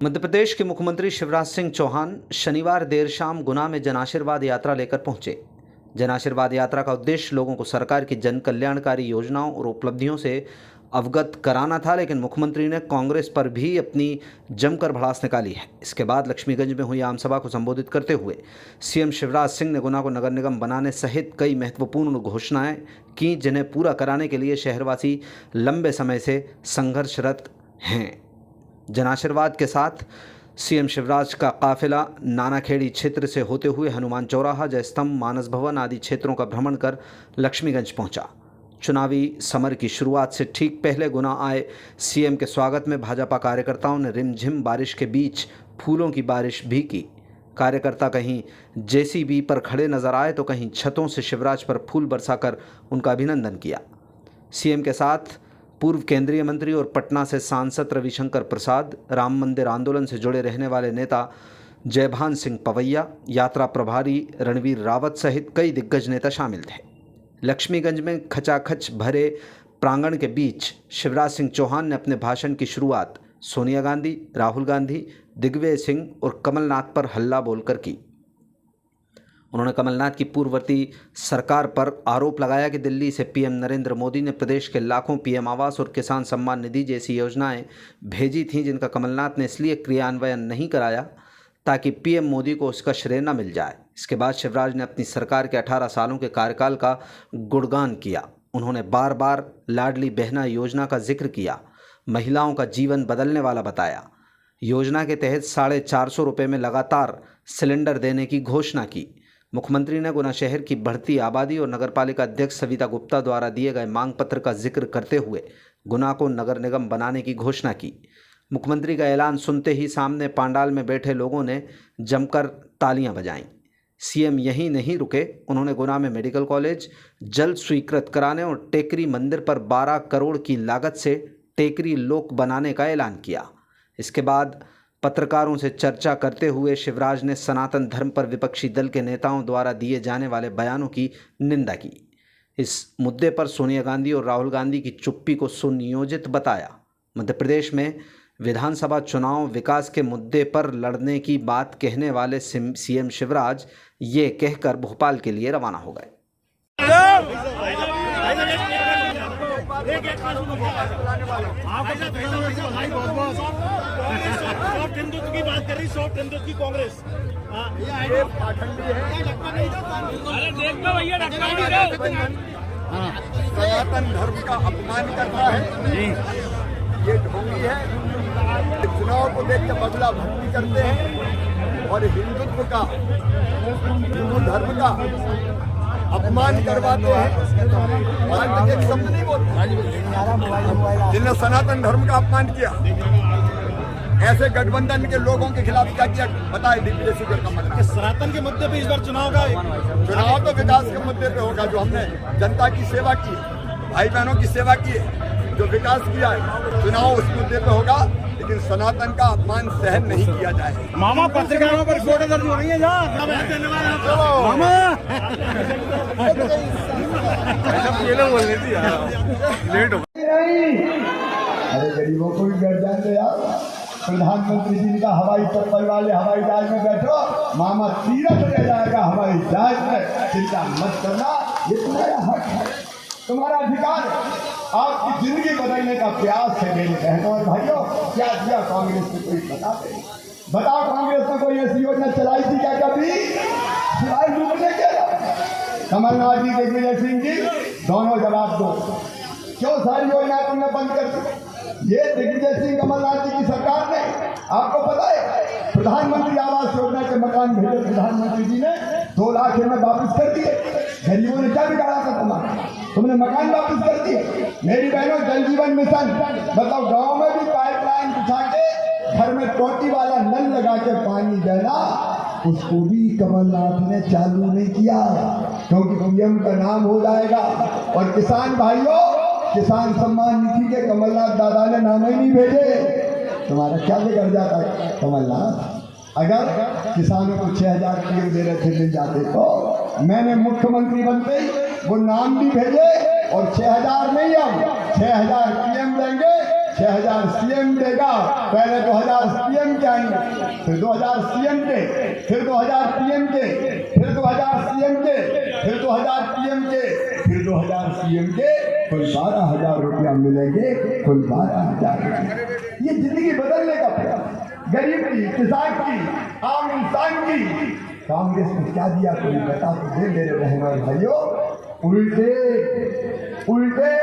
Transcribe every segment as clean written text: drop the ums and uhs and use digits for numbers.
मध्य प्रदेश के मुख्यमंत्री शिवराज सिंह चौहान शनिवार देर शाम गुना में जनाशीर्वाद यात्रा लेकर पहुंचे। जनाशीर्वाद यात्रा का उद्देश्य लोगों को सरकार की जन कल्याणकारी योजनाओं और उपलब्धियों से अवगत कराना था, लेकिन मुख्यमंत्री ने कांग्रेस पर भी अपनी जमकर भड़ास निकाली है। इसके बाद लक्ष्मीगंज में हुई आमसभा को संबोधित करते हुए सीएम शिवराज सिंह ने गुना को नगर निगम बनाने सहित कई महत्वपूर्ण घोषणाएं की, जिन्हें पूरा कराने के लिए शहरवासी लंबे समय से संघर्षरत हैं। जनाशीर्वाद के साथ सीएम शिवराज का काफिला नानाखेड़ी क्षेत्र से होते हुए हनुमान चौराहा, जय स्तंभ, मानस भवन आदि क्षेत्रों का भ्रमण कर लक्ष्मीगंज पहुंचा। चुनावी समर की शुरुआत से ठीक पहले गुना आए सीएम के स्वागत में भाजपा कार्यकर्ताओं ने रिमझिम बारिश के बीच फूलों की बारिश भी की। कार्यकर्ता कहीं जेसीबी पर खड़े नजर आए तो कहीं छतों से शिवराज पर फूल बरसाकर उनका अभिनंदन किया। सीएम के साथ पूर्व केंद्रीय मंत्री और पटना से सांसद रविशंकर प्रसाद, राम मंदिर आंदोलन से जुड़े रहने वाले नेता जयभान सिंह पवैया, यात्रा प्रभारी रणवीर रावत सहित कई दिग्गज नेता शामिल थे। लक्ष्मीगंज में खचाखच भरे प्रांगण के बीच शिवराज सिंह चौहान ने अपने भाषण की शुरुआत सोनिया गांधी, राहुल गांधी, दिग्विजय सिंह और कमलनाथ पर हल्ला बोलकर की। उन्होंने कमलनाथ की पूर्ववर्ती सरकार पर आरोप लगाया कि दिल्ली से पीएम नरेंद्र मोदी ने प्रदेश के लाखों पीएम आवास और किसान सम्मान निधि जैसी योजनाएं भेजी थीं, जिनका कमलनाथ ने इसलिए क्रियान्वयन नहीं कराया ताकि पीएम मोदी को उसका श्रेय न मिल जाए। इसके बाद शिवराज ने अपनी सरकार के 18 सालों के कार्यकाल का गुणगान किया। उन्होंने बार बार लाडली बहना योजना का जिक्र किया, महिलाओं का जीवन बदलने वाला बताया। योजना के तहत 450 रुपये में लगातार सिलेंडर देने की घोषणा की। मुख्यमंत्री ने गुना शहर की बढ़ती आबादी और नगरपालिका अध्यक्ष सविता गुप्ता द्वारा दिए गए मांग पत्र का जिक्र करते हुए गुना को नगर निगम बनाने की घोषणा की। मुख्यमंत्री का ऐलान सुनते ही सामने पांडाल में बैठे लोगों ने जमकर तालियां बजाईं। सीएम यहीं नहीं रुके, उन्होंने गुना में मेडिकल कॉलेज जल्द स्वीकृत कराने और टेकरी मंदिर पर 12 करोड़ की लागत से टेकरी लोक बनाने का ऐलान किया। इसके बाद पत्रकारों से चर्चा करते हुए शिवराज ने सनातन धर्म पर विपक्षी दल के नेताओं द्वारा दिए जाने वाले बयानों की निंदा की। इस मुद्दे पर सोनिया गांधी और राहुल गांधी की चुप्पी को सुनियोजित बताया। मध्य प्रदेश में विधानसभा चुनाव विकास के मुद्दे पर लड़ने की बात कहने वाले सीएम शिवराज ये कहकर भोपाल के लिए रवाना हो गए। हिंदुत्व की बात कर रही, सॉफ्ट हिंदुत्व की कांग्रेस ये पाखंडी है। अरे देख लो भैया, सनातन धर्म का अपमान करता है, ये ढोंगी है। चुनाव को देख के बदला भक्ति करते हैं और हिंदुत्व का, हिंदू धर्म का अपमान करवाते हैं। और एक शब्द नहीं बोलते जिन्हें सनातन धर्म का अपमान किया। ऐसे गठबंधन के लोगों के खिलाफ क्या किया बताए दिग्विजय सिंह का मतलब। सनातन के मुद्दे पे इस बार चुनाव तो विकास के मुद्दे पे होगा। जो हमने जनता की सेवा की, भाई बहनों की सेवा की है, जो विकास किया है, चुनाव उस मुद्दे पे होगा। लेकिन सनातन का अपमान सहन नहीं किया जाए। मामा पत्रकारों पर रिपोर्टें दर्ज हो रही है। मामा बोलने थी लेट हो। अरे गरीबों को भी बैठ जाते यार। प्रधानमंत्री जी का हवाई चप्पल वाले हवाई जहाज में बैठो, मामा तीरथ ले जाएगा हवाई जहाज में, चिंता मत करना। ये तुम्हारा हक है, तुम्हारा अधिकार है। आपकी जिंदगी बदलने का प्रयास है मेरे बहनों और भाइयों। क्या किया कांग्रेस ने, कोई बताओ कांग्रेस ने कोई ऐसी योजना चलाई थी क्या कभी? सिवाय लूटने के। कमलनाथ जी, दिग्विजय सिंह जी, दोनों जवाब दो। क्यों सारी योजना तुमने बंद कर दी? ये दिग्विजय सिंह कमलनाथ जी की सरकार ने, आपको पता है, प्रधानमंत्री आवास योजना के मकान भेजे प्रधानमंत्री जी ने, 2 लाख में वापस कर दिए। गरीबों ने क्या बिगाड़ा था तुम्हारा? तुमने मकान वापस कर दिए। मेरी बहनों, जल जीवन मिशन मतलब गांव में भी पाइपलाइन बिछा के घर में टोटी वाला नल लगा के पानी देना, उसको भी कमलनाथ ने चालू नहीं किया, क्योंकि पीएम का नाम हो जाएगा। और किसान भाइयों, किसान सम्मान निधि के कमलनाथ दादा ने नाम ही नहीं भेजे। तुम्हारा क्या बिगड़ जाता है कमलनाथ? अगर किसानों को 6000 पीएम दे रहे थे, मिल जाते तो मैंने मुख्यमंत्री बनते ही वो नाम भी भेजे और 6000 नहीं, अब 6000 पीएम देंगे, 6000 2000 सीएम देगा। पहले 2000 सीएम के आएंगे, फिर 2000 सीएम के, फिर 2000 पीएम के, फिर 2000 सीएम के, फिर 2000 पीएम के, फिर 2000 सीएम के, कुल 12,000 रुपया मिलेंगे, कुल 12,000 रुपया। ये जिंदगी बदलने का प्रयास, गरीब की, किसान की, आम इंसान की। कांग्रेस ने क्या दिया कोई बता तो दे मेरे बहनों और भाइयों। उल्टे उल्टे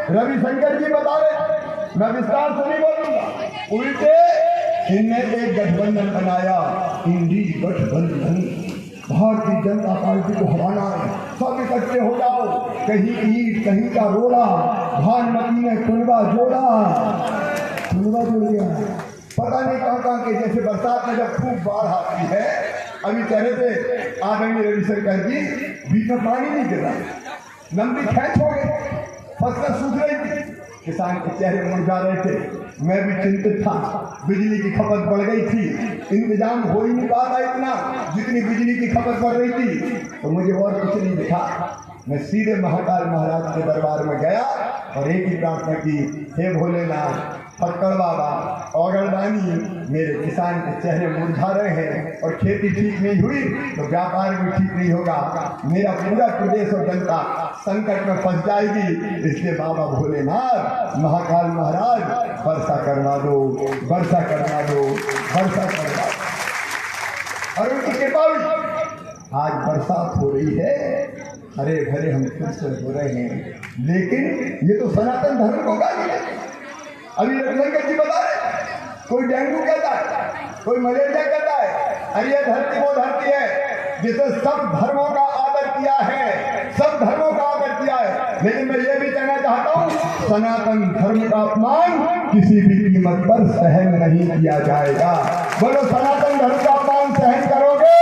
रविशंकर जी बता रहे, मैं विस्तार से नहीं बोलूंगा। उल्टे इनने एक गठबंधन बनाया, इंडी गठबंधन। भारतीय जनता पार्टी को हराना है, सब इकट्ठे हो जाओ, कहीं ईट कहीं का रोड़ा। भानुमती ने कुनबा जोड़ गया, पता नहीं कहाँ के। जैसे बरसात में जब खूब बाढ़ आती है, अभी कह रहे थे आदरणीय रविशंकर जी, बीच में पानी नहीं गिरा, लंबी खेच हो गई, फसल सूख रही थी, किसान के चेहरे मुरझा रहे थे। मैं भी चिंतित था, बिजली की खपत बढ़ गई थी, इंतजाम हो ही नहीं पाता इतना जितनी बिजली की खपत बढ़ रही थी। तो मुझे और कुछ नहीं दिखा, मैं सीधे महाकाल महाराज के दरबार में गया और एक ही प्रार्थना की, हे भोलेनाथ, फटकड़ बाबा, औगड़दानी, मेरे किसान के चेहरे मुरझा रहे हैं और खेती ठीक नहीं हुई तो व्यापार भी ठीक नहीं होगा, मेरा पूरा प्रदेश और जनता संकट में फंस जाएगी। इसलिए बाबा भोलेनाथ, महाकाल महाराज, वर्षा करवा दो, वर्षा करवा दो, वर्षा करवा दो। और उनकी कृपा आज बरसात हो रही है, हरे भरे हम फिर से हो रहे हैं। लेकिन ये तो सनातन धर्म को गाली है। अभी रविशंकर जी बता रहे, कोई डेंगू कहता है, कोई मलेरिया कहता है। अरे ये धरती वो धरती है जिसे सब धर्मों का आदर किया है, सब धर्मों का आदर किया है। लेकिन मैं ये भी कहना चाहता हूँ, सनातन धर्म का अपमान किसी भी कीमत पर सहन नहीं किया जाएगा। बोलो, सनातन धर्म का अपमान सहन करोगे?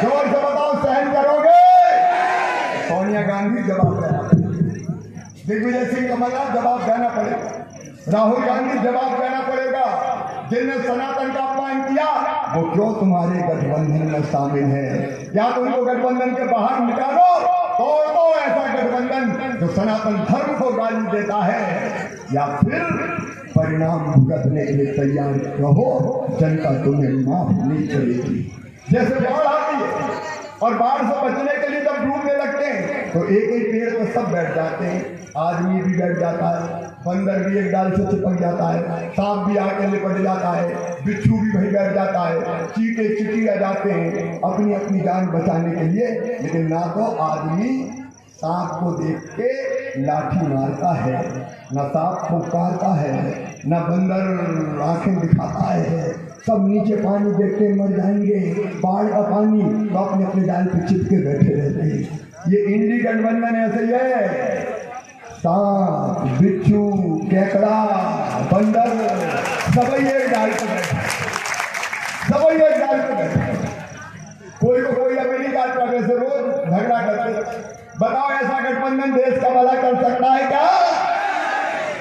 जोर से बताओ, सहन करोगे? सोनिया गांधी जवाब देना, दिग्विजय सिंह कमलनाथ जवाब देना पड़ेगा, राहुल गांधी जवाब देना पड़ेगा। जिनने सनातन का अपमान किया वो क्यों तुम्हारे गठबंधन में शामिल है? या तो उनको गठबंधन के बाहर निकालो, तोड़ दो ऐसा गठबंधन जो सनातन धर्म को गाली देता है, या फिर परिणाम भुगतने के लिए तैयार रहो, जनता तुम्हें माफ नहीं करेगी। जैसे बाढ़ आती है और बाढ़ से बचने के लिए जब डूबने लगते हैं तो एक एक पेड़ पर सब बैठ जाते हैं, आदमी भी बैठ जाता है, बंदर भी एक डाल से चिपक जाता है, सांप भी आके लिपट जाता है, बिच्छू भी वहीं बैठ जाता है, चींटे चिटिया जाते हैं अपनी अपनी जान बचाने के लिए। लेकिन ना तो आदमी सांप को देख के लाठी मारता है, न सांप फुफकारता है, न बंदर आंखें दिखाता है। सब नीचे पानी देखते मर जाएंगे, बाढ़ का पानी, तो अपने अपने जाल पे चिपके बैठे रहते हैं। ये इंडी गठबंधन ऐसे ही है, सांप, बिच्छू, केकड़ा, बंदर सब एक जाल पे बैठे, सब एक जाल पे बैठे। कोई को कोई अभी नहीं काट पाते, से रोज झगड़ा करते। बताओ, ऐसा गठबंधन देश का भला कर सकता है क्या?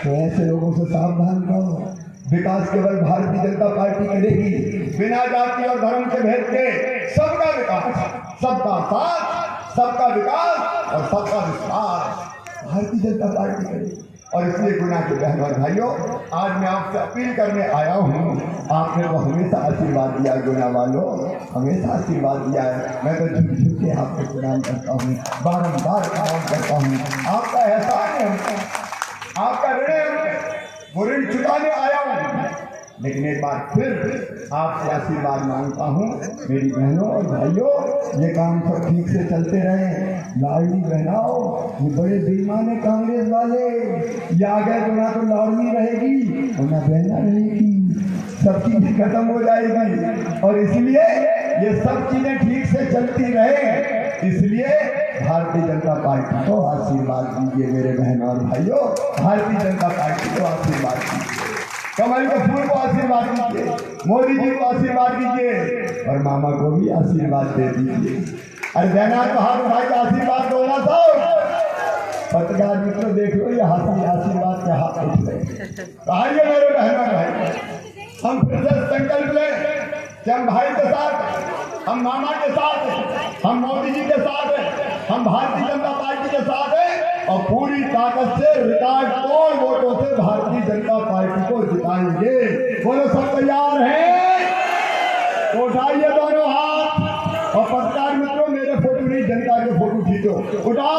तो ऐसे लोगों से सावधान रहो। विकास केवल भारतीय जनता पार्टी करेगी, बिना जाति और धर्म से भेद के सबका विकास, सबका साथ, सबका विकास और सबका विश्वास भारतीय जनता पार्टी करेगी। और इसलिए गुना के बहन और भाइयों, आज मैं आपसे अपील करने आया हूँ। आपने तो हमेशा आशीर्वाद दिया, गुना वालों, हमेशा आशीर्वाद दिया है। मैं तो झुक झुक के आपको प्रणाम करता हूँ, बारंबार प्रणाम करता हूँ। आपका एहसान है हमको, आपका ऋण है हमको, वो ऋण चुकाने आया हूँ। लेकिन एक बार फिर आपसे आशीर्वाद मांगता हूँ, मेरी बहनों और भाइयों, ये काम सब ठीक से चलते रहे। लाडली बहनाओ, ये बड़े बेईमान है कांग्रेस वाले, ये आ गए तो ना तो लाडली रहेगी और ना बहना रहेगी, सब चीजें खत्म हो जाएगी। और इसलिए ये सब चीजें ठीक से चलती रहे, इसलिए भारतीय जनता पार्टी को आशीर्वाद दीजिए मेरे बहनों और भाइयों, भारतीय जनता पार्टी को आशीर्वाद दीजिए, कमल के फूल को आशीर्वाद दीजिए, मोदी जी को आशीर्वाद दीजिए और मामा को भी आशीर्वाद दे दीजिए। अरे देना तो हाथ उठा के आशीर्वाद दो ना। सब पत्रकार मित्रों देख लो, ये हाथी आशीर्वाद के हाथ उठ गए। आइए मेरे बहनों भाई, हम फिर से संकल्प लें कि हम भाई के साथ, हम मामा के साथ, हम मोदी जी के साथ, हम भारतीय जनता पार्टी के साथ हैं। और पूरी ताकत से रिकॉर्ड तोड़ वोटों से भारतीय जनता पार्टी को जिताएंगे। बोलो सब तैयार हैं? तो उठाइए दोनों हाथ और पत्रकार मित्रों मेरे फोटो नहीं जनता के फोटो खींचो, उठा